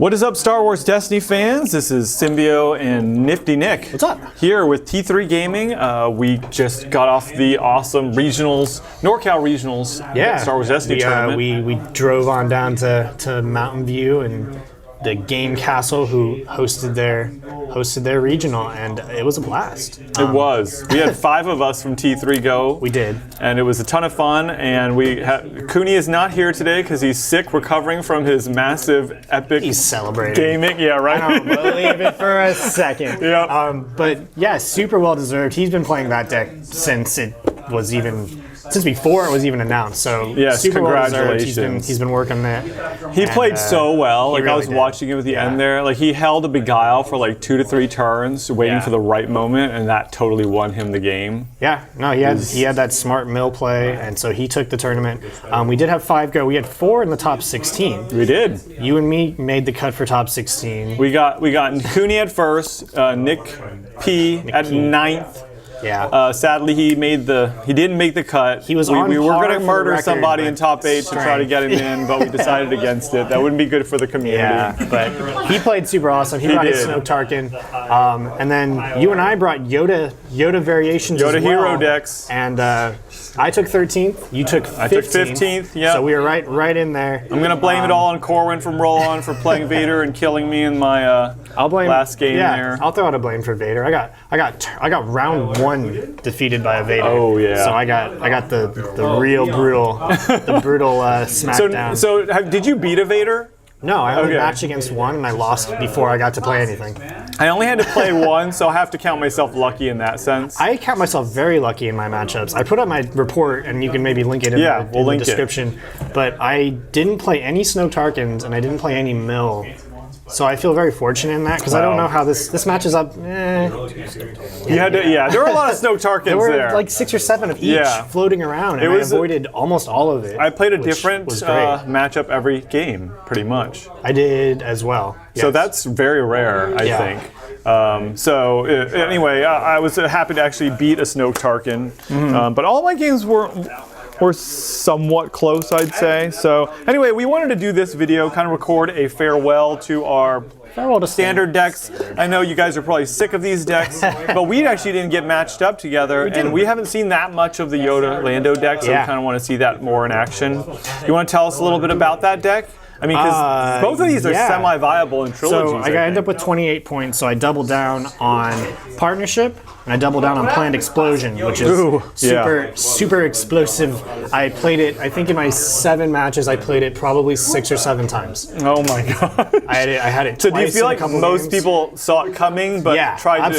What is up, Star Wars Destiny fans? This is Symbio and Niftynick. What's up? Here with T3 Gaming. We just got off the awesome regionals, NorCal regionals, Star Wars Destiny tournament. We drove on down to Mountain View and the Game Castle, who hosted their regional, and it was a blast. It was. We had 5 of us from T3 go. We did. And it was a ton of fun, and Cooney is not here today because he's sick, recovering from his massive, epic He's celebrating. gaming. Yeah, right? I don't believe it for a second. Yeah. But yeah, super well deserved. He's been playing that deck since before it was even announced. So yes, super congratulations. Well deserved. He's been working that. He played so well. Like, really I was watching him at the end there. Like, he held a Beguile for like 2 to 3 turns, waiting for the right moment, and that totally won him the game. Yeah, no, he had that smart mill play, and so he took the tournament. We did have 5 go. We had 4 in the top 16. We did. You and me made the cut for top 16. We got Cooney at first, Nick P at 9th. Yeah. Sadly, he didn't make the cut. He was we on were par going to for murder the record, somebody in top 8 to try to get him in, but we decided against it. That wouldn't be good for the community. Yeah, but he played super awesome. He brought his Snow Tarkin, and then you and I brought Yoda variations as well. Hero decks. And I took 13th. You took 15th. I took 15th. Yeah. So we were right in there. I'm gonna blame it all on Corwin from Roll-On for playing Vader and killing me in my last game there. I'll throw out a blame for Vader. I got round 1 defeated by a Vader. Oh yeah. So I got the real brutal smackdown. So did you beat a Vader? No, I only matched against 1, and I lost before I got to play anything. I only had to play 1, so I have to count myself lucky in that sense. I count myself very lucky in my matchups. I put up my report, and you can maybe link it in the description. But I didn't play any Snow Tarkins, and I didn't play any Mill. So I feel very fortunate in that, because I don't know how this matches up. You had to, there were a lot of Snow Tarkins there. There were like 6 or 7 of each floating around, and I avoided almost all of it. I played a different matchup every game, pretty much. I did as well. Yes. So that's very rare, I think. Anyway, I was happy to actually beat a Snow Tarkin, but all my games were somewhat close, I'd say. So anyway, we wanted to do this video, kind of record a farewell to our standard decks. I know you guys are probably sick of these decks, but we actually didn't get matched up together, and we haven't seen that much of the Yoda Lando deck, so we kind of want to see that more in action. You want to tell us a little bit about that deck? I mean, because both of these are semi-viable in trilogies. So I ended up with 28 points, so I doubled down on Partnership, and I doubled down on Planned Explosion, which is super explosive. I played it, I think in my 7 matches, I played it probably 6 or 7 times. Oh my god. I had it twice. So do you feel like most people saw it coming, but tried,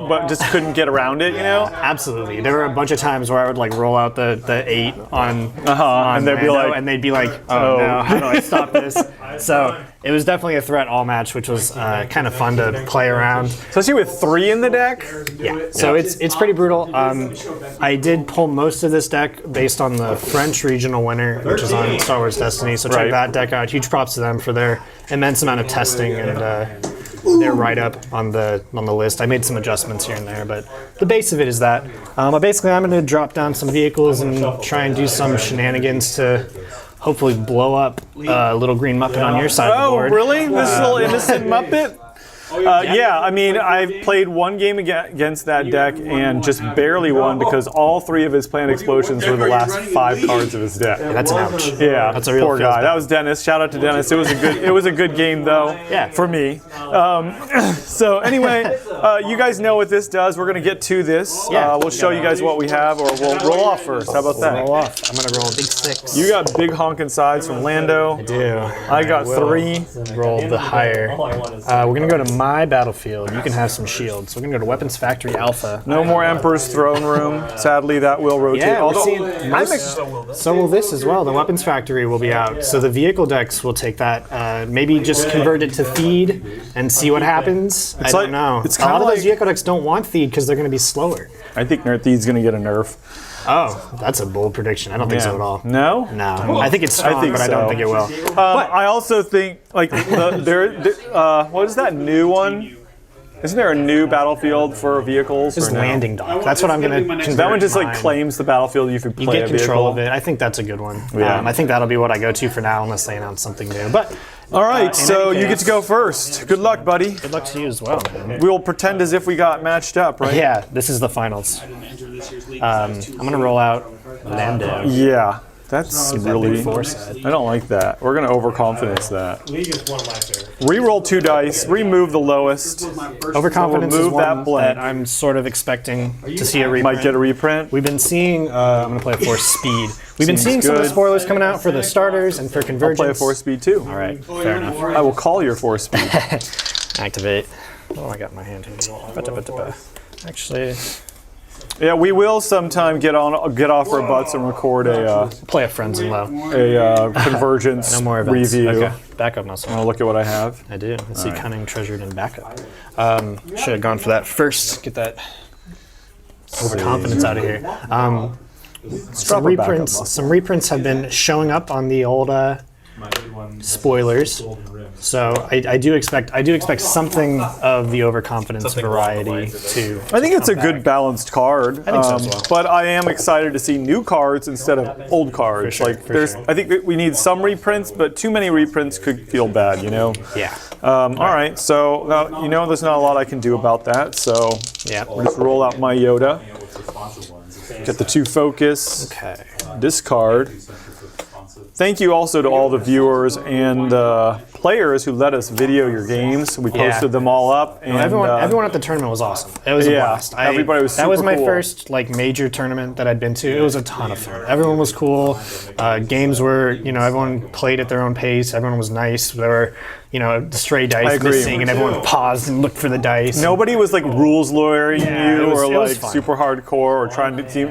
but just couldn't get around it, you know? Absolutely. There were a bunch of times where I would like roll out the 8 on and they'd be like, oh no, how do I stop this? So it was definitely a threat all match, which was kind of fun to play around. Especially with 3 in the deck? Yeah, so it's pretty brutal. I did pull most of this deck based on the French regional winner, which is on Star Wars Destiny, so check that deck out. Huge props to them for their immense amount of testing and their write-up on the list. I made some adjustments here and there, but the base of it is that. Basically, I'm going to drop down some vehicles and try and do some shenanigans to hopefully blow up Little Green Muppet on your side of the board. Oh, really? This little innocent Muppet? Yeah, I mean, I've played 1 game against that deck and just barely won because all 3 of his planned explosions were the last 5 cards of his deck. Yeah, that's an ouch. Yeah, that's a real poor guy. That was Dennis. Shout out to Dennis. It was a good game though. For me. So anyway, you guys know what this does. We're gonna get to this. We'll show you guys what we have, or we'll roll off first. How about that? Roll off. I'm gonna roll a big 6. You got big honking sides from Lando. I do. I got 3. Roll the higher. We're gonna go to my battlefield. You can have some shields. So we're gonna go to Weapons Factory Alpha. No more Emperor's Throne Room. Sadly, that will rotate. Yeah, so will this as well. The Weapons Factory will be out. So the vehicle decks will take that. Maybe just convert it to Feed and see what happens. I don't know. It's a lot of like, those vehicle decks don't want Feed because they're gonna be slower. I think Feed's gonna get a nerf. Oh, that's a bold prediction. I don't think so at all. No? No. I think it's strong, but I don't think it will. But I also think, like, what is that new one? Isn't there a new battlefield for vehicles? It's landing dock. That's what I'm going to convert. That one just like mine. claims the battlefield. You can play You get a vehicle. control of it. I think that's a good one. Yeah. I think that'll be what I go to for now, unless they announce something new. But All right, in so any you get case- to go first. Good luck, buddy. good luck to you as well, man. We will pretend as if we got matched up, right? Yeah, this is the finals. I'm going to roll out Lando. Yeah, that's really. big foresight. I don't like that. We're gonna overconfidence that. League is one of my favorites. Reroll 2 dice. Remove the lowest. Overconfidence is remove that one blank. that I'm sort of expecting to see a reprint. Might get a reprint. We've been seeing, I'm going to play a Force Speed. We've been seeing some of the good. spoilers coming out for the starters and for Convergence. Play a 4-speed too. All right, fair enough. I will call your 4-speed. Activate. Oh, I got my hand here. Actually, Yeah, we will sometime get off our butts and record a play a Friends in Low. convergence No more events. review. Okay, backup muscle. I'll look at what I have. I do. Let's see, Cunning, Treasured, and Backup. Should have gone for that first. Get that overconfidence out of here. Some drop a backup reprints. muscle. Some reprints have been showing up on the old spoilers. So I do expect something of the overconfidence variety too. I think it's a good balanced card. I think so as well. But I am excited to see new cards instead of old cards. sure, like for there's, sure. I think that we need some reprints, but too many reprints could feel bad, you know. Yeah. All right, so there's not a lot I can do about that. So Yeah. just roll out my Yoda. Get the 2 focus. Okay. Discard. Thank you also to all the viewers and players who let us video your games. We Yeah. posted them all up, and Everyone at the tournament was awesome. It was a yeah, blast. everybody was That was super my cool. first major tournament that I'd been to. It was a ton of fun. Everyone was cool. Games were, everyone played at their own pace. Everyone was nice. There were, the stray dice agree. missing, and everyone paused and looked for the dice. nobody was like rules lawyering Yeah, you it was- or it was like fun. super hardcore or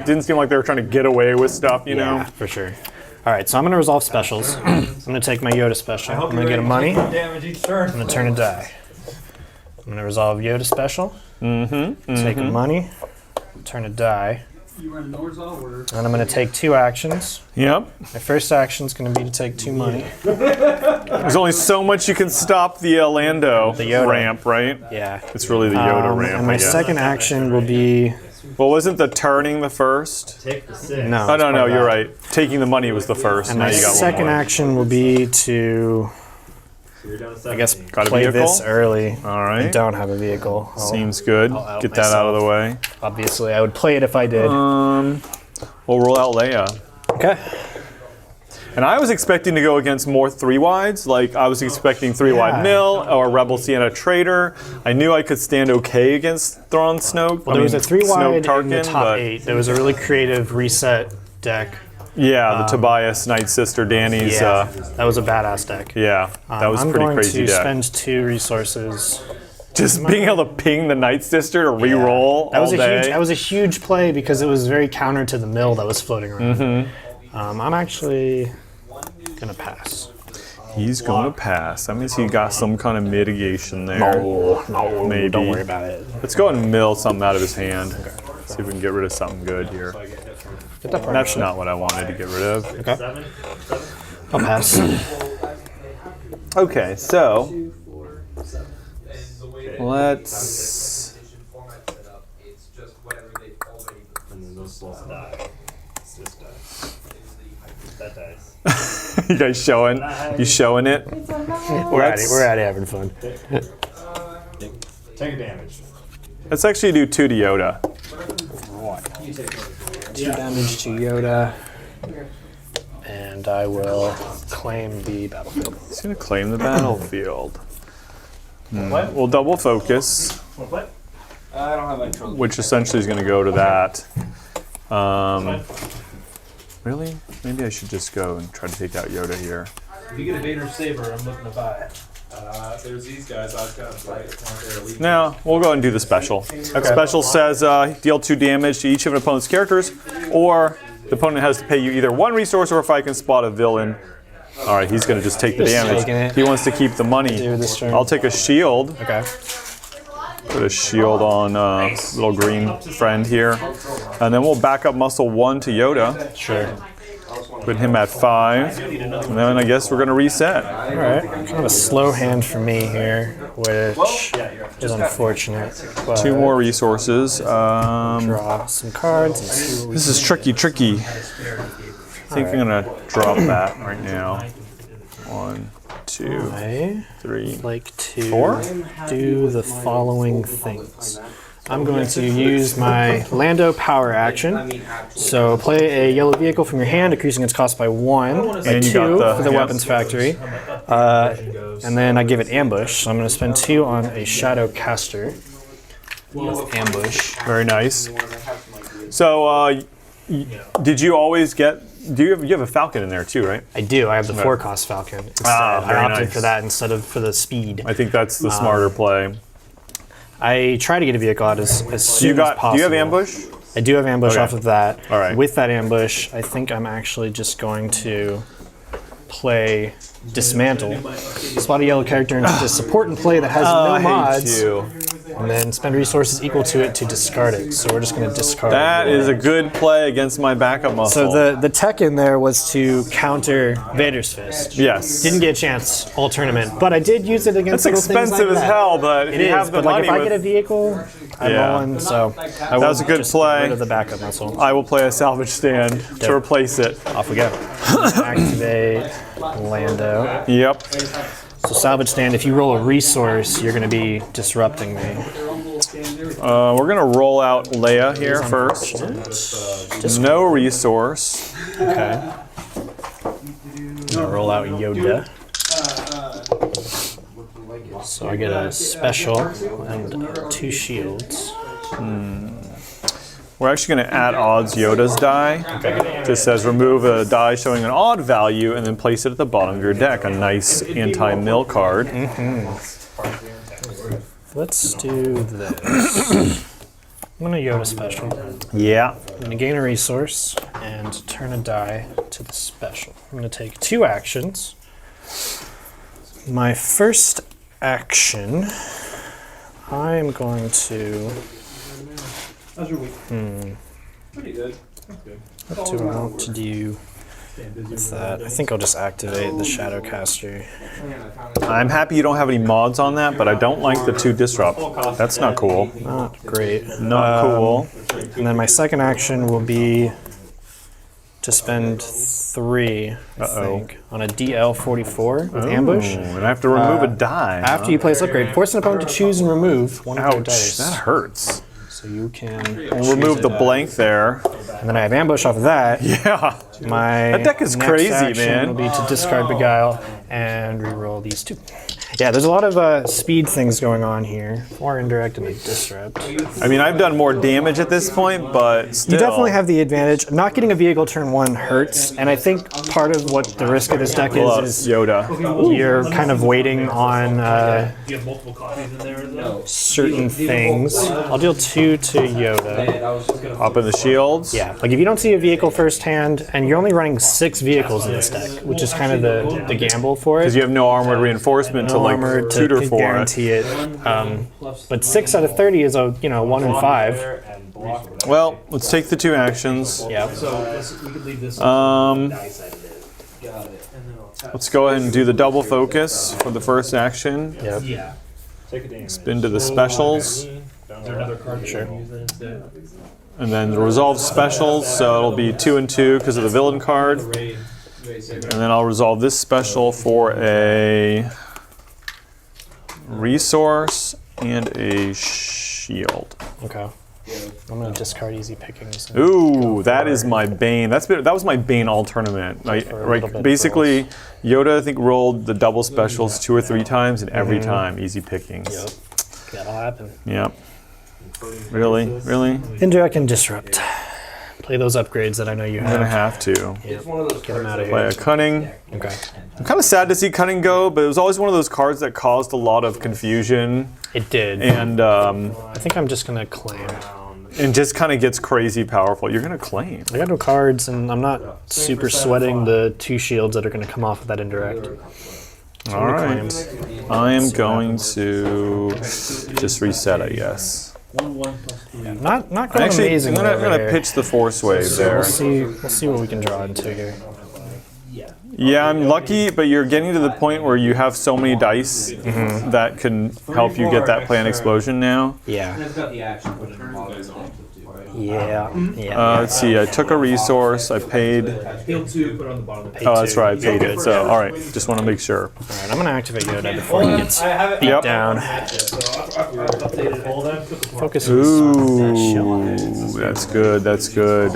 didn't seem like they were trying to get away with stuff, you know. Yeah, for sure. All right, so I'm going to resolve specials. I'm going to take my Yoda special. I'm going to get a money. I'm Damage each turn. going to turn a die. I'm going to resolve Yoda special. Take a money. Turn a die. And I'm going to take 2 actions. Yep. My first action is going to be to take 2 money. There's only so much you can stop the Lando Yoda. ramp, right? Yeah. It's really the Yoda ramp. And my I guess. second action will be Well, wasn't the turning the first? Take the 6. no. Oh it's no, part no, of you're that. right. Taking the money was the first. And now my you got second one more. action will be to, You're down to 7. I guess, Got a play vehicle? this early. All I right. don't have a vehicle. Seems good. out Get that out of the way. Obviously, I would play it if I did. We'll roll out Leia. Okay. And I was expecting to go against more 3-wides. Like, I was expecting 3-wide Yeah. Mill or Rebel Sienna Trader. I knew I could stand okay against Thrawn Snoke. Well, there was a 3-wide Snoke in the Tarkin, top but 8. There was a really creative reset deck. Yeah, the Tobias Night Sister Danny's. That was a badass deck. Yeah, that was I'm pretty going crazy to deck. spend 2 resources. Just being able to ping the Night Sister to re-roll That was all a day. huge. That was a huge play because it was very counter to the mill that was floating around. Mm-hmm. I'm actually gonna pass. He's going to pass. That means he got some kind of mitigation there. No, Maybe. don't worry about it. Let's go ahead and mill something out of his hand. See if we can get rid of something good here. Get that part. That's not what I wanted to get rid of. Okay. I'll pass. Okay, so let's. And then those slots die. It's this dice. That dice. You guys showing? You showing it? We're at it having fun. Take a damage. Let's actually do 2 to Yoda. 2 damage to Yoda, and I will claim the battlefield. He's gonna claim the battlefield. What? We'll double focus, What? I don't have any trouble. which essentially is gonna go to that. Really? Maybe I should just go and try to take out Yoda here. If you get a Vader Saber, I'm looking to buy it. There's these guys. I've got right. Now, we'll go ahead and do the special. Special says deal 2 damage to each of an opponent's characters, or the opponent has to pay you either 1 resource or if I can spot a villain. All right, he's going to just take the taking damage. it. He wants to keep the money. Do this turn. I'll take a shield. Okay. Put a shield on little green friend here. And then we'll back up muscle 1 to Yoda. Sure. Put him at 5. And then I guess we're going to reset. All right, kind of a slow hand for me here, which is unfortunate. But 2 more resources. draw some cards. And see what we This is tricky. I think I'm going to drop that right now. 1, 2, I 3. like to 4? do the following things. I'm going to use my Lando power action. So play a yellow vehicle from your hand, decreasing its cost by 1, by And you 2 got for the weapons factory. And then I give it ambush. So I'm going to spend 2 on a shadow caster with ambush. Very nice. So, did you always get? You have a Falcon in there too, right? I do. I have the 4-cost Falcon instead. very I opted nice. for that instead of for the speed. I think that's the smarter play. I try to get a vehicle out as soon as possible. Do you have ambush? I do have ambush Okay. off of that. All right. With that ambush, I think I'm actually just going to play Dismantle. Spot a yellow character into the support and play that has no mods, and then spend resources equal to it to discard it. So we're just going to discard That it. is a good play against my backup muscle. So the tech in there was to counter Vader's Fist. yes, Didn't get a chance all tournament, but I did use it against It's little things expensive like as that. hell, but if It you is, have the but like money if I with, get a vehicle, I'm Yeah. rolling, so I That was a will good just play. get rid of the backup muscle. I will play a salvage stand to replace it. Off we go. Activate Lando. Yep. So salvage stand, if you roll a resource, you're going to be disrupting me. We're gonna roll out Leia here first. No resource. Okay. I'm going to roll out Yoda. So I get a special and 2 shields. We're actually going to add odds Yoda's die. Just says remove a die showing an odd value and then place it at the bottom of your deck. A nice anti-mill card. Let's do this. I'm going to Yoda special. Yeah. I'm going to gain a resource and turn a die to the special. I'm going to take 2 actions. My first action, I'm going to... How's your week? Pretty good. What do I want to do with that? I think I'll just activate the Shadow Caster. I'm happy you don't have any mods on that, but I don't like the 2 disrupt. That's not cool. Not great. Not cool. And then my second action will be to spend 3, I think, on a DL44 with ambush. And I have to remove a die. After you place upgrade, force an opponent to choose and remove one of their Ouch, dice. that hurts. So you can We'll remove the blank there. And then I have ambush off of that. Yeah. My That deck is next crazy, action man. will be to discard Beguile and reroll these 2. Yeah, there's a lot of speed things going on here. 4 indirect and a disrupt. I mean, I've done more damage at this point, but still. You definitely have the advantage. Not getting a vehicle turn 1 hurts, and I think part of what the risk of this deck is Yoda. you're kind of waiting on Do you have multiple copies in there? Though? certain things. I'll deal 2 to Yoda. Up in the shields. Yeah, like if you don't see a vehicle firsthand, and you're only running 6 vehicles in this deck, which is kind of the gamble for it. Because you have no armored reinforcement to like Armor tutor to for it. guarantee it. But 6 out of 30 is a 1 in 5. Well, let's take the 2 actions. Yeah. We could leave this. Let's go ahead and do the double focus for the first action. Yep. Yeah. Take a damage. Spin to the specials. Is there another card? Sure. Instead? And then the resolve specials, so it'll be 2 and 2 because of the villain card. And then I'll resolve this special for a resource and a shield. Okay. I'm gonna discard easy pickings. Ooh, that is my bane. That was my bane all tournament. For a little Right, bit basically, Yoda I think rolled the double specials 2 or 3 times, and every time easy pickings. Yep. That'll happen. Yep. Really, really. Indirect and disrupt. Play those upgrades that I know you I'm gonna have. have to Get them out of play here. a cunning. Okay. I'm kind of sad to see cunning go, but it was always one of those cards that caused a lot of confusion It did. and I think I'm just gonna claim. just kind of gets crazy powerful. You're gonna claim. I got no cards, and I'm not super sweating the 2 shields that are gonna come off of that indirect. So All many right. claims. I am going to just reset, I guess. Not going Actually, amazing. I'm over gonna here. pitch the force wave So there. we'll see what we can draw into here. Yeah, I'm lucky, but you're getting to the point where you have so many dice that can help you get that plant explosion now. Yeah. It's got the action put in the model. Yeah. Let's see, I took a resource, I paid. Heal 2, put on the bottom of the page. Oh, that's right, I paid it. So, all right, just want to make sure. All right, I'm gonna activate Yoda before he gets beat Yep. down. Updated all that. Focus on the Ooh, that's good. That's good.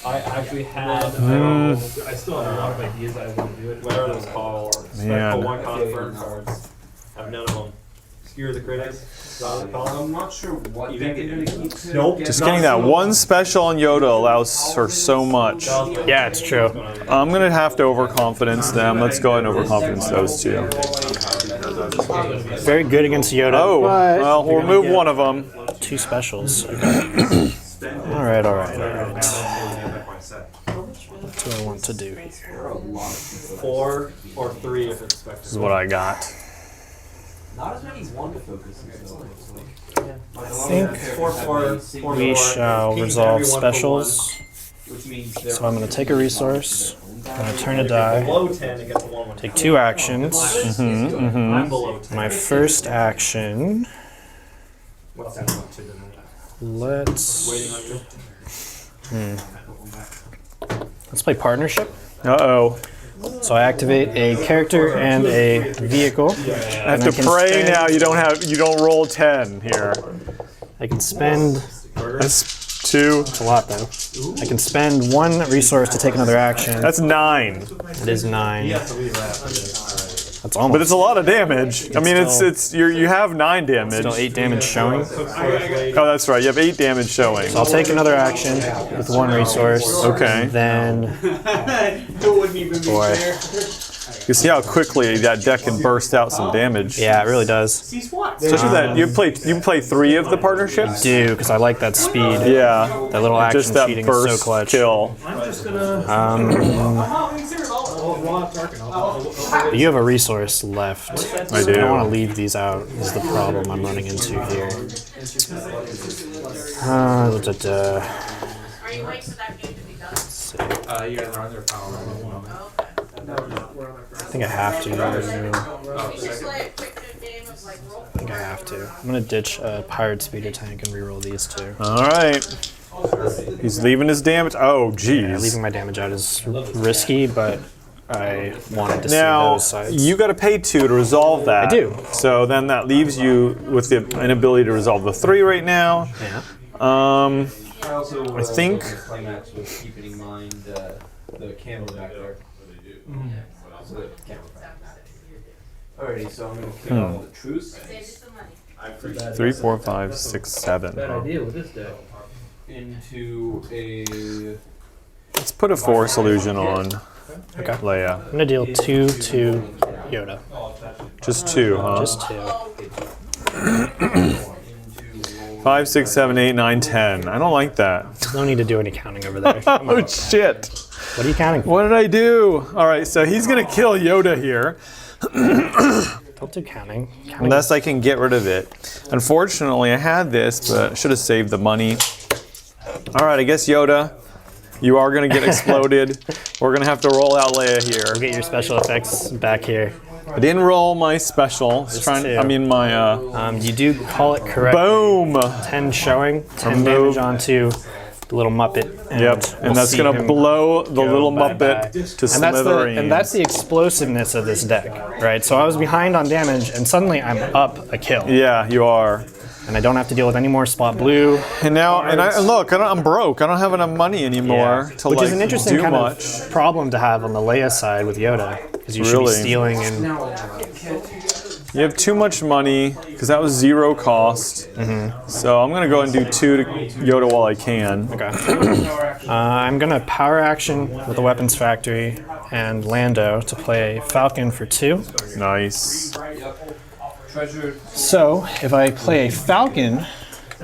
I actually had. I still have a lot of ideas that I want to do it. Whatever those called. Man. One confirm cards. Have none of them. Skewer the critics. I'm not sure what You they're think going it- to keep. Nope. Just getting that one special on Yoda allows for so much. Yeah, it's true. I'm gonna have to overconfidence them. Let's go ahead and overconfidence those two. Very good against Yoda. Oh, but well, we'll remove one of them. 2 specials. All right. What do I want to do here? 4 or 3 if it's spectrum. This is what I got. Not as many Wanda focuses though. I think 4. we shall resolve specials. Which means So I'm going to take a resource. I'm going to turn a die. Below 10 against the 1/1. Take 2 actions. I'm below 10. My first action. What's that up to? Let's Waiting on you. let's play partnership. Uh-oh. So I activate a character and a vehicle. I have to pray now you don't roll 10 here. I can spend. That's 2. It's a lot though. I can spend 1 resource to take another action. That's 9. It is 9. That's almost. But it's a lot of damage. I mean, still- you have 9 damage. still 8 damage showing. Oh, that's right. You have 8 damage showing. I'll take another action with 1 resource. Okay. Then, boy, You see how quickly that deck can burst out some damage. yeah, it really does. Especially that you play 3 of the partnerships. Do because I like that speed. Yeah. That little action Just that cheating is burst so clutch. kill. But you have a resource left. I do. I don't want to leave these out. Is the problem I'm running into here. Are you waiting for that game to be done? You guys are on their power. I think I have to. I You just play a quick good game of like roll. think I have to. I'm gonna ditch a pirate speeder tank and reroll these 2. All right. He's leaving his damage. Oh, geez. Leaving my damage out is risky, but I wanted to see Now, those sides. you got to pay 2 to resolve that. I do. So then that leaves you with the inability to resolve the 3 right now. Yeah. I also I think- playing match with keeping in mind the candle back there. So the candle back. Alrighty, so I'm gonna kill all the truce. Save you some money. 3, 4, 5, 6, 7. Bad idea with this deck. Into a Let's put a Force Illusion on Okay. Leia. I'm gonna deal 2 to Yoda. Just 2, huh? Just 2. 5, 6, 7, 8, 9, 10. I don't like that. No need to do any counting over there. Come Oh, on. shit. What are you counting for? What did I do? All right, so he's going to kill Yoda here. Don't do counting. Counting Unless I can get rid of it. Unfortunately, I had this, but I should have saved the money. All right, I guess Yoda, you are going to get exploded. We're going to have to roll out Leia here. Get your special effects back here. I didn't roll my special. My You do call it correct. boom. 10 showing, 10 Remove. damage onto the little Muppet. And Yep, and we'll that's see gonna him blow the go little bye-bye. Muppet to And that's, smithereens. that's the explosiveness of this deck, right? So I was behind on damage, and suddenly I'm up a kill, Yeah, you are. and I don't have to deal with any more spot blue. And now, look, I'm broke. I don't have enough money anymore to Which like is an interesting do kind much. of problem to have on the Leia side with Yoda, because you should Really? be stealing and You have too much money because that was 0 cost. So I'm gonna go and do 2 to Yoda while I can. Okay. I'm gonna power action with the weapons factory and Lando to play Falcon for 2. Nice. So if I play a Falcon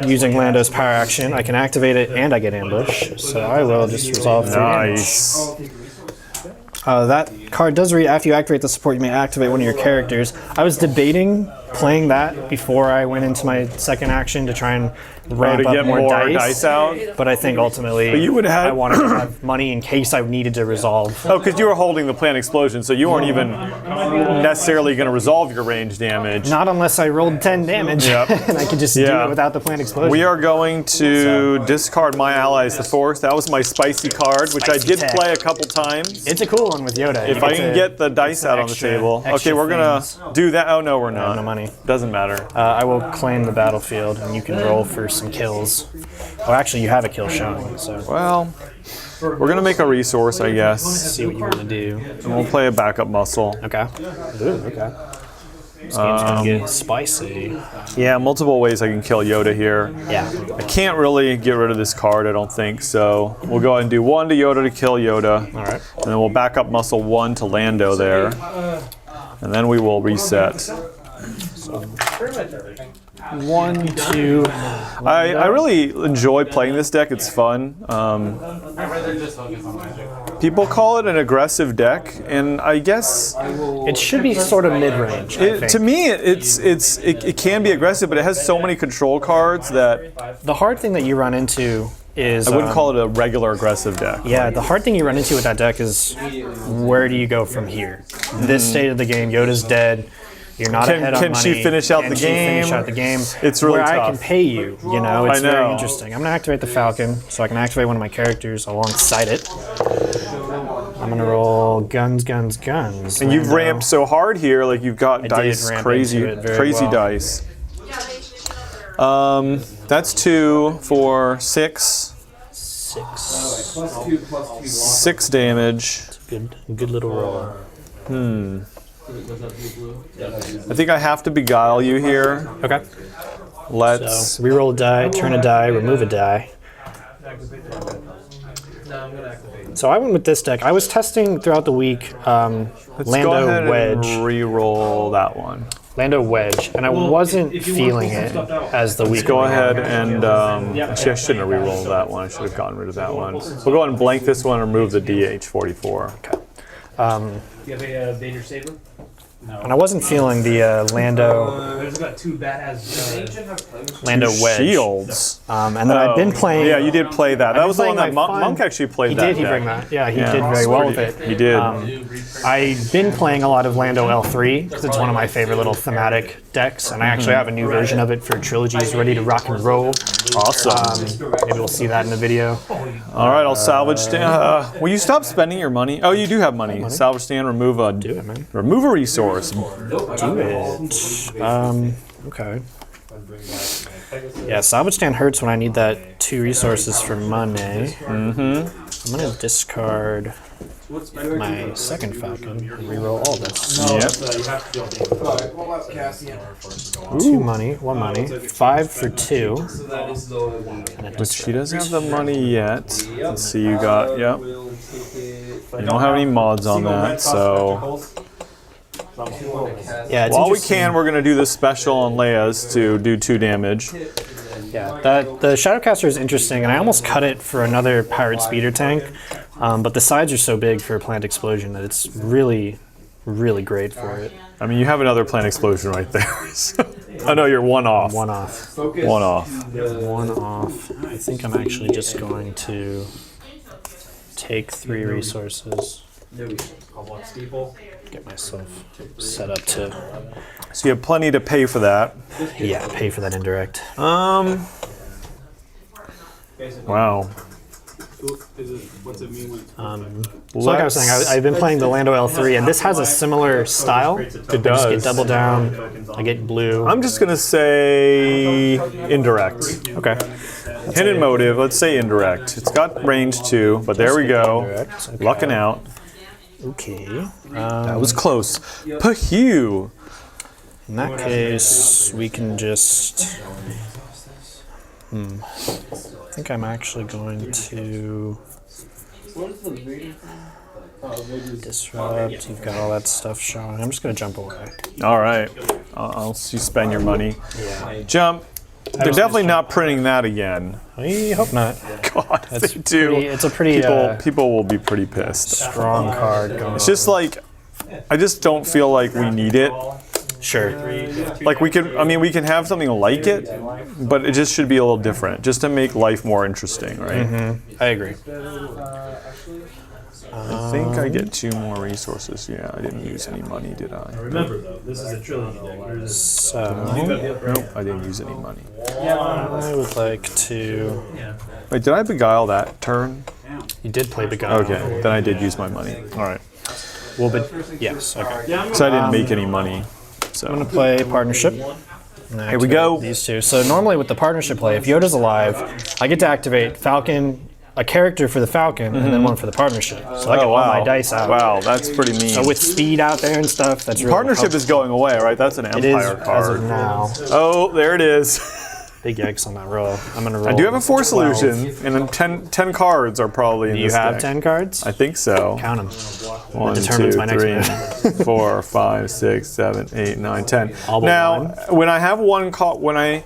using Lando's power action, I can activate it and I get ambush. So I will just resolve 3 damage. Nice. That card does read, after you activate the support, you may activate one of your characters. I was debating playing that before I went into my second action to try and ramp to up get more dice out. But I think ultimately But you would have- I wanted to have money in case I needed to resolve. Oh, because you were holding the planned explosion, so you weren't even necessarily going to resolve your range damage. Not unless I rolled 10 damage, Yep. and I could just do Yeah. it without the planned explosion. We are going to discard My Allies the Force. That was my spicy card, which I Spicy did tech. play a couple times. It's a cool one with Yoda. If I can get the dice out on the extra- table. Okay, extra we're going things. to do that. Oh, no, we're not. no money. Doesn't matter. I will claim the battlefield, and you can roll for some kills. Oh, actually, you have a kill showing, so Well, we're going to make a resource, I guess. see what you want to do. And we'll play a backup muscle. Okay. Ooh, okay. This game's gonna get spicy. Yeah, multiple ways I can kill Yoda here. Yeah. I can't really get rid of this card, I don't think, so we'll go ahead and do 1 to Yoda to kill Yoda. All right. And then we'll back up muscle 1 to Lando there. And then we will reset. 1, 2. I really enjoy playing this deck, it's fun. People call it an aggressive deck, and I guess It should be sort of mid-range. I think. to me it can be aggressive, but it has so many control cards that The hard thing that you run into is I wouldn't call it a regular aggressive deck. Yeah, the hard thing you run into with that deck is where do you go from here? This state of the game, Yoda's dead. You're not ahead on Can money. she finish out Can the she finish game? out the game? It's really where I tough. can pay you. You know, it's I know. very interesting. I'm gonna activate the Falcon, so I can activate one of my characters alongside it. I'm gonna roll guns, guns, guns. And you've Lando. ramped so hard here, like you've got did dice, ramp crazy into it very crazy well. dice. That's 2 for 6. 6. 6 damage. Good little roll. I think I have to beguile you here. Okay. Let's. So reroll a die, turn a die, remove a die. So I went with this deck. I was testing throughout the week Let's go ahead Lando Wedge. and re-roll that one. Lando Wedge, and I wasn't feeling it as the week. Let's go went ahead on. and actually I shouldn't have re-rolled that one. I should have gotten rid of that one. We'll go ahead and blank this one and remove the DH44. Okay. You have a Vader Saber? And I wasn't feeling the Lando There's got 2 badass. Lando Wedge. Shields. And then I've been playing. Yeah, you did play that. That been was the one playing that my fun- Monk actually played. He that did. He deck. bring that. Yeah, he Yeah, did very it's well pretty- with it. He did. I've been playing a lot of Lando L3 because it's one of my favorite little thematic decks, and I actually have a new version of it for trilogies ready to rock and roll. Awesome. Maybe we'll see that in the video. All right, I'll salvage stand. Will you stop spending your money? Oh, you do have money. Salvage stand. Remove a. Do it, man. Remove a resource. Do it. Okay. Yeah, salvage stand hurts when I need that 2 resources for money. I'm gonna discard my second Falcon and reroll all this. Yep. 2 money, 1 money, 5 for 2. And a But she discard. doesn't have the money yet. Let's see, you got. Yep. You don't have any mods on that, so. Yeah, it's While we interesting. can, we're gonna do this special on Leia's to do 2 damage. Yeah, the Shadowcaster is interesting, and I almost cut it for another Pirate Speeder tank, but the sides are so big for a plant explosion that it's really, really great for it. I mean, you have another plant explosion right there. So. I know you're 1 off. 1 off. 1 off. 1 off. I think I'm actually just going to take 3 resources. Get myself set up to, So you have plenty to pay for that. yeah, pay for that indirect. Wow. So like I was saying, I've been playing the Lando L3, and this has a similar style. It I just get does. double down, I get blue. I'm just gonna say indirect. Okay. Hidden motive. Let's say indirect. It's got range 2, but there we go. Indirect, okay. Lucking out. Okay. That was close. Pahoo. In that case, we can just. I think I'm actually going to disrupt. You've got all that stuff showing. I'm just going to jump away. All right. I'll see you spend your money. Yeah. Jump. They're definitely not printing that again. We hope not. God, they do. It's a pretty People will be pretty pissed. strong card going It's just like, I just don't feel like we need it. Sure. Like we can have something like it, but it just should be a little different, just to make life more interesting, right? I agree. I think I get 2 more resources. Yeah, I didn't use any money, did I? Remember though, this is a trilogy deck. So Nope, I didn't use any money. I would like to. Wait, did I beguile that turn? You did play Beguile. Okay, then I did use my money. All right. Well, but yes. Okay. So I didn't make any money. So I'm gonna play partnership. Here we go. These two. So normally with the partnership play, if Yoda's alive, I get to activate Falcon, a character for the Falcon, and then one for the partnership. So I get all my dice out. Wow, that's pretty mean. So with speed out there and stuff, that's really Partnership is going away, right? That's an It is Empire as card. of now. Oh, there it is. Big yikes on that roll. I'm gonna roll. I do have a 4 12. solution, and then 10 cards are probably in Do you this have deck. 10 cards? I think so. Count them. 1, 2, determines my next 3, 4, 5, 6, 7, 8, 9, 10. All but Now, one. when I have when I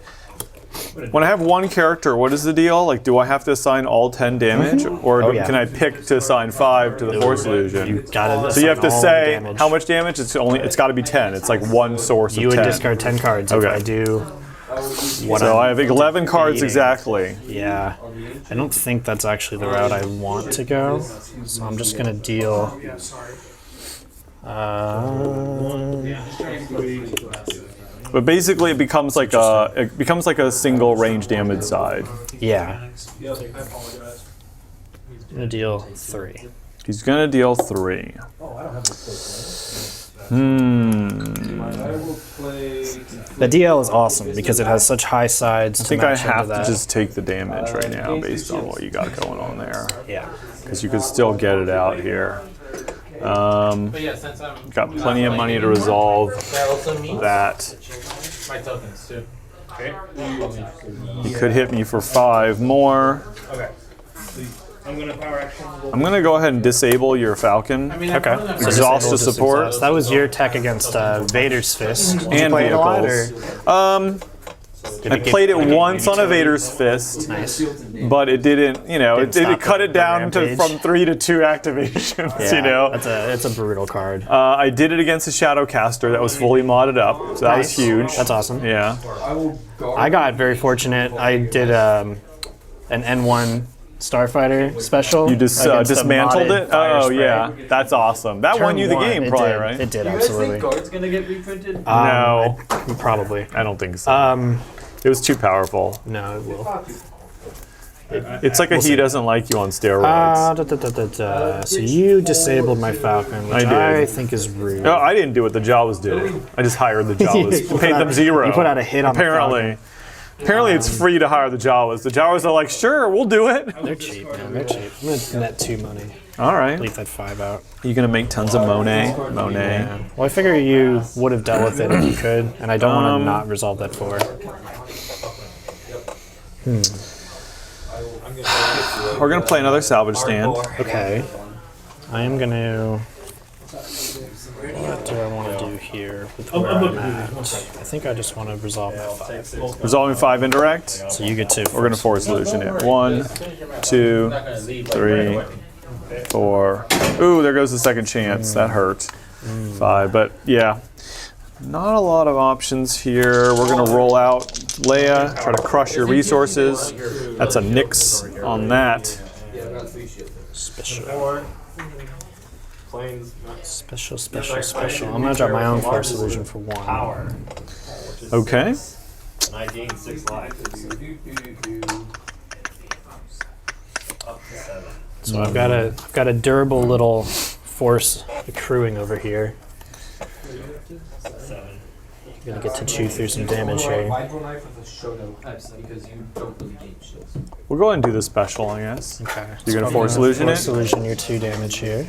have one character, what is the deal? Like, do I have to assign all 10 damage, or yeah. can I pick to assign 5 to the 4 solution? Gotta So you have to assign all say the damage. how much damage. It's got to be 10. It's like one source of You would 10. discard 10 cards if Okay. I do. What So I'm I have 11 cards eating. exactly. Yeah, I don't think that's actually the route I want to go. So I'm just gonna deal. But basically, it becomes like a single range damage side. Yeah. I'm gonna deal 3. He's gonna deal 3. The DL is awesome because it has such high sides. I think I have to just take the damage right now based on what you got going on there. Yeah. Because you can still get it out here. But yeah, since I'm Got plenty of money to resolve that also means that. my tokens too. Okay. He could hit me for 5 more. Okay. I'm gonna power action. I'm gonna go ahead and disable your Falcon. Okay. Exhaust to support. That was your tech against Vader's Fist. Did you And play it a lot, vehicles. did I it get- played it did get once on a utility? Vader's Fist, Nice. but it didn't. Didn't stop It cut the it down to rampage. from 3 to 2 activations. Yeah, You know. it's a brutal card. I did it against a Shadowcaster that was fully modded up, so that was Nice. huge. That's awesome. Yeah. I got very fortunate. I did an N1 Starfighter special. You just against a dismantled modded it? fire Oh, spray. yeah. That's awesome. That won Turn you the 1, game, it probably, did. right? It did, You guys absolutely. think guard's gonna get reprinted? No, Probably. I don't think so. It was too powerful. No, it will. It's like he doesn't like you on steroids. So you disabled my Falcon, which I I, did. think is rude. No, I didn't do what the Jawas did. I just hired the Jawas. You Paid put them out- 0. you put out a hit on the Apparently. Apparently it's free to hire the Jawas. The Jawas are like, sure, we'll do it. They're cheap, man. They're cheap. I'm gonna net 2 money. All right. Leave that 5 out. You gonna make tons of Monet? Yeah. Well, I figure you would have dealt with it if you could, and I don't want to not resolve that 4. We're gonna play another salvage stand. Okay. I am gonna. What do I want to do here with where I'm at? I think I just want to resolve my 5. Resolving 5 indirect. So you get 2. We're gonna force solution it. 1, 2, 3, 4. Ooh, there goes the second chance. That hurt. 5, but yeah. Not a lot of options here. We're gonna roll out Leia, try to crush your resources. That's a nix on that. Special. Special. I'm gonna drop my own force solution for 1. Okay. And I gained 6 lives. Up to 7. So I've got a durable little force accruing over here. 7. I'm gonna get to chew through some damage here. Why draw knife with a Shoto? Because you don't really gain shields. We'll go ahead and do the special, I guess. Okay. You're gonna force solution Force it? solution your 2 damage here.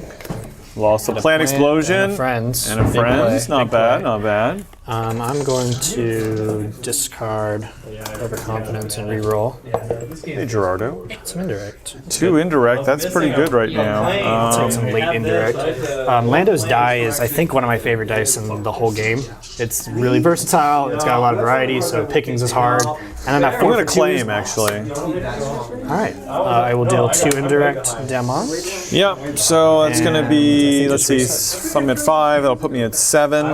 Lost a plant And explosion. a friends. And a Big friends. play, Not big bad, play. not bad. I'm going to discard Overconfidence and reroll. Hey, Gerardo. Some indirect. 2 indirect. That's pretty good right now. Take some late indirect. Lando's die is, I think, one of my favorite dice in the whole game. It's really versatile. It's got a lot of variety, so pickings is hard. And then that I'm going to claim, actually. All right. I will deal 2 indirect damage. Yep, so it's going to be, let's see, if I'm at 5, that'll put me at 7.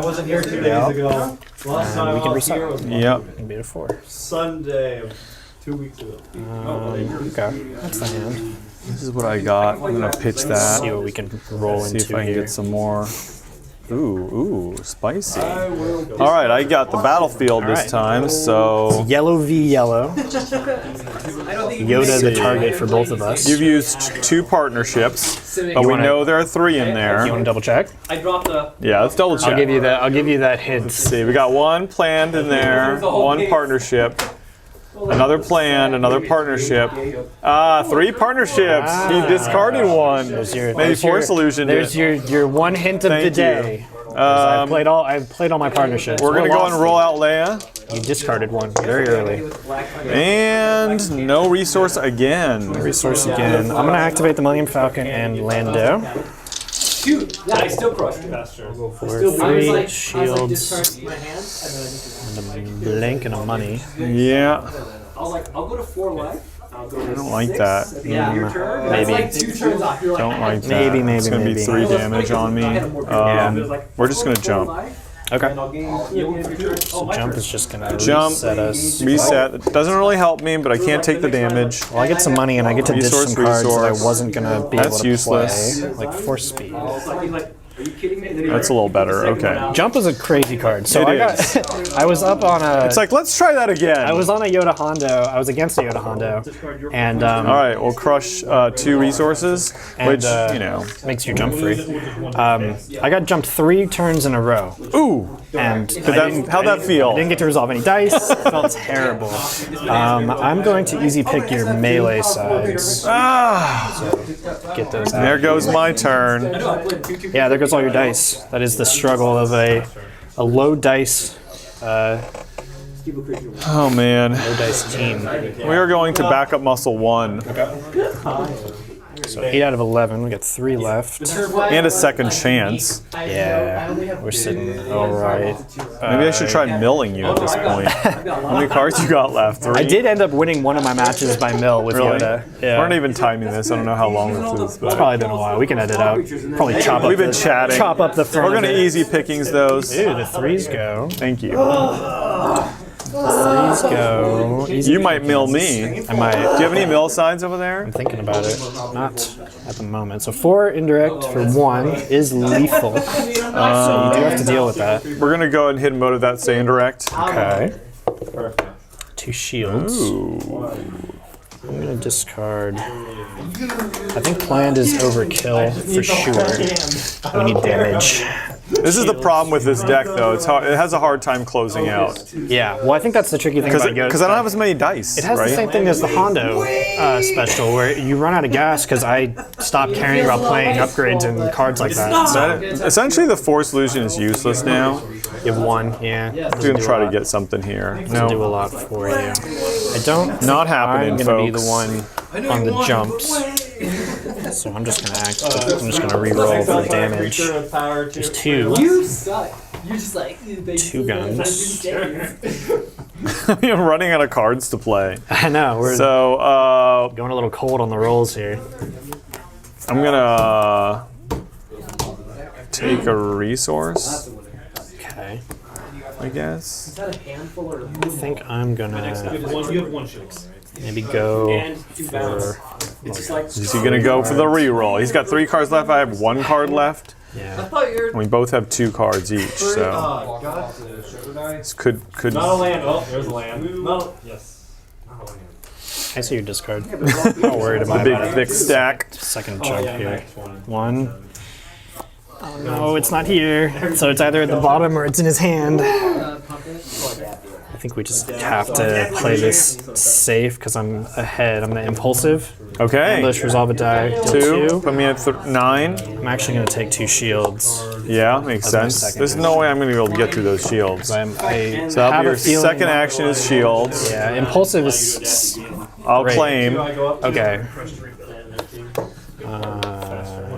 Yeah. And we can reset. Yep. Can be at a 4. Sunday of 2 weeks ago. Okay. That's the hand. This is what I got. I'm going to pitch See that. what we can roll See into if I can here. get some more. Ooh, spicy. All right, I got the battlefield this time, so Yellow v yellow. Yoda the target for both of us. you've used 2 partnerships, but we wanna- know there are 3 in You there. want to double check? I dropped a. Yeah, let's double check. I'll give you that hint. See, we got 1 planned in there, 1 partnership, another planned, another partnership. 3 partnerships. He discarded 1. Maybe Force Illusion did. There's your one hint of the Thank you. day. I've played all my partnerships. We're gonna go and roll out Leia, You discarded 1 very early. and no resource again. Resource again. I'm gonna activate the Millennium Falcon and Lando. Shoot! Yeah, I still crushed it. For 3 shields and a blink and a money. Yeah, I was like, I'll go to 4 life. I'll go to I don't like that. Yeah, your turn. Maybe. That's like 2 turns off. You're like, Don't like that. Maybe, It's gonna be maybe. 3 damage on me. We're just gonna jump. Okay. Jump is just gonna Jump. reset us. Reset. It doesn't really help me, but I can't take the damage. Well, I get some money and I get to ditch Resource, some cards that I resource. wasn't gonna be able That's to useless. play, like Force Speed. Are you kidding me? And then That's a little better. Okay. Jump is a crazy card. So It I got, is. I was up on a. It's like, let's try that again. I was on a Yoda Hondo. I was against a Yoda Hondo, and All right, we'll crush 2 resources, which, you know. makes you jump free. I got jumped 3 turns in a row, Ooh, and how'd that feel? I didn't get to resolve any dice. It felt terrible. I'm going to easy pick your melee sides. Get those out. There goes my turn. Yeah, there goes all your dice. That is the struggle of a low dice Oh man, low dice team. we are going to backup muscle 1 So 8 out of 11. We got 3 left. and a second chance. Yeah, we're sitting all right. Maybe I should try milling you at this point. How many cards you got left? 3? I did end up winning one of my matches by mill with Really? Yoda. We Yeah. aren't even timing this. I don't know how long this is, but Probably been a while. We can edit out. Probably chop up. we've been chatting. Chop up the front. We're gonna of it. easy pickings those. Ooh, the 3s go. Thank you. 3s go. Easy. You might mill me. I might. Do you have any mill signs over there? I'm thinking about it. Not at the moment. So 4 indirect for 1 is lethal. So you do have to deal with that. We're gonna go ahead and hit mode of that, say indirect. Okay. 2 shields. Ooh. I'm gonna discard. I think planned is overkill for sure. We need damage. This is the problem with this deck, though. It's hard, it has a hard time closing out Yeah, well, I think that's the tricky thing about Yoda. because I don't have as many dice. It has right? the same thing as the Hondo special, where you run out of gas because I stopped caring about playing upgrades and cards like that. So Essentially, the Force Illusion is useless now. you have 1, yeah. I'm gonna try to get something here. Do a No, lot for you. I don't. not happening, I'm gonna be folks. the one on the jumps. So I'm just gonna act. I'm just gonna re-roll for the damage. There's 2. You suck. You're just like 2 guns. I'm running out of cards to play. I know we're So going a little cold on the rolls here. I'm gonna take a resource, Okay. I guess. I think I'm gonna You have 1 shield. maybe go And 2 bounce. for. It's just like. Is he gonna go for the reroll? He's got 3 cards left. I have 1 card left. Yeah. And we both have 2 cards each. So Oh, God. this could Not a land. Oh, there's a land. No. Yes. Not a land. I see your discard. Not worried about big it. thick stack. Second chunk here. 1. Oh no, it's not here. So it's either at the bottom or it's in his hand. I think we just have to play this safe because I'm ahead. I'm the impulsive. Okay. Ambush, resolve a die. Deal 2. Put me at 9. I'm actually going to take 2 shields. Yeah, makes my sense. second There's no way I'm going to be able to get through those shields. I So that'll have be your a feeling. second action is shields. Yeah, impulsive is. I'll Great. claim. Okay.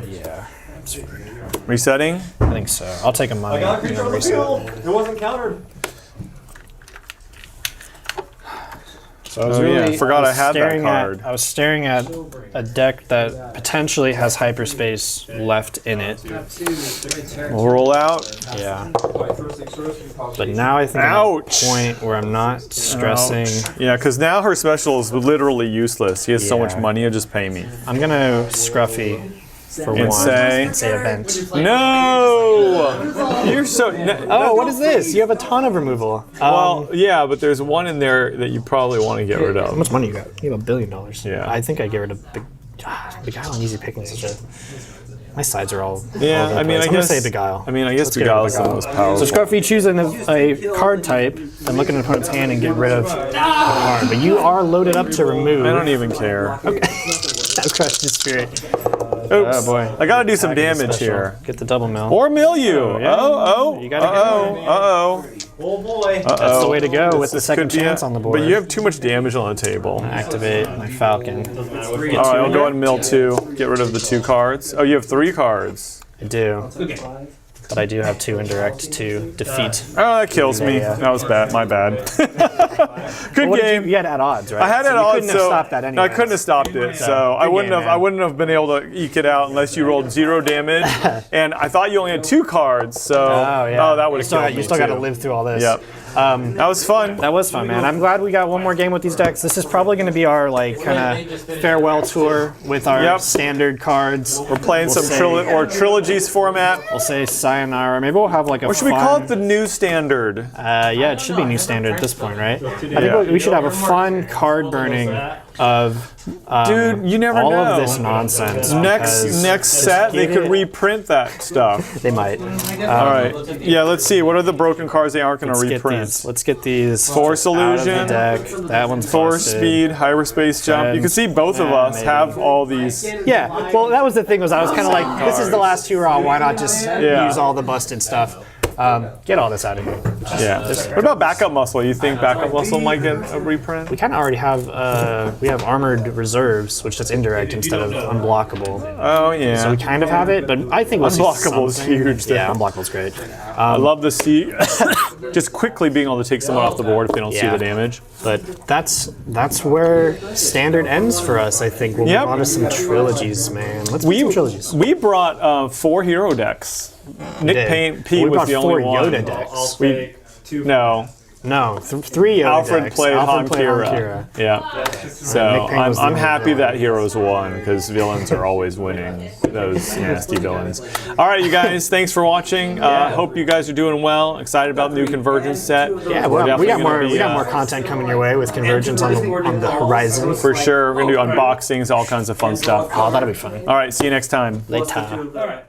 Yeah. Resetting. I think so. I'll take a money. got and then control of the reset. field. It wasn't countered. So I was Oh, yeah, really forgot I had that staring card. I was staring at a deck that potentially has hyperspace left in it. We'll roll out. Yeah. But now I think I'm Ouch. at a point where I'm not stressing. Yeah, because now her special is literally useless. He has so much Yeah. money, he'll just pay me. I'm gonna scruffy for And one. say- And say event. No! You're so. Oh, what is this? You have a ton of removal. Well, yeah, but there's one in there that you probably want to get rid how of. much money you got? You have $1 billion. Yeah. I think I get rid of Beguile and Easy Picking. Such a. My sides are all. Yeah, all over the I mean, place. I I'm gonna guess. say Beguile. I mean, I guess Let's get rid of Beguile's the Beguile. most powerful. So Scruffy, choose a card type, then look at an opponent's hand and get rid of a card. But you are loaded up to remove. I don't even care. That crushed his spirit. Oops. Oh boy. I gotta do some Package damage special. here. Get the double mill. Or mill you. yeah. Oh, You gotta get uh-oh. Oh boy. That's the way to go with the second Could be chance a- on the board. But you have too much damage on the table. Activate my Falcon. All right, I'll go ahead and mill 2. Get rid of the 2 cards. Oh, you have 3 cards. I do. But I do have 2 indirect to defeat. Oh, that kills me. Yeah. That was bad. My bad. Good What did game. you had at odds, right? I had so it you on, couldn't so have stopped that no, anyway. I couldn't have stopped it. So I wouldn't game, have. man. I wouldn't have been able to eke it out unless you rolled 0 damage. And I thought you only had 2 cards. So that would have killed me. You still got to too. live through all this. Yep. That was fun. That was fun, man. I'm glad we got one more game with these decks. This is probably going to be our kind of farewell tour with our Yep. standard cards. We're playing some say- trilogies format. We'll say sayonara. Maybe we'll have like a. Or should we call it the new standard? Yeah, it should be new standard at this point, right? I think we should have a fun card burning of. Dude, you never all know. of this nonsense. because Next set, they get could it. reprint that stuff. They might. All right. Yeah, let's see. What are the broken cards they aren't going to reprint? Let's get these. Force out of Illusion. the deck. That one's Force busted. speed, hyperspace jump. You can see both of us maybe. have all these. Yeah, well, that was the thing. I was kind of like, this is the last hurrah. Why not just use all the busted stuff? Get all this out of here. Yeah. What about backup muscle? You think backup muscle might get a reprint? We kind of already have. We have armored reserves, which is indirect instead of unblockable. Oh yeah. So we kind of have it, but I think we'll see Unblockable is something. huge, though. Yeah, unblockable's great. I love to see just quickly being able to take someone off the board if they don't see Yeah. the damage. But that's where standard ends for us. I think we'll Yep. move on to some trilogies, man. Let's play some trilogies. We brought 4 hero decks. Nick did. P We was brought the 4 only one. Yoda decks. No. No, 3 Yoda Alfred decks. played Alfred played Hankira. Hankira. Yeah. So Nick Payne was the I'm only happy villain. that heroes won because villains are always winning those nasty villains. All right, you guys, thanks for watching. Hope you guys are doing well. Excited about the new Convergence set. Yeah, We're we definitely got gonna more. be, We got more content coming your way with Convergence on the horizon. for sure. We're gonna do unboxings, all kinds of fun stuff. Oh, that'll be fun. All right, see you next time. Later. All right.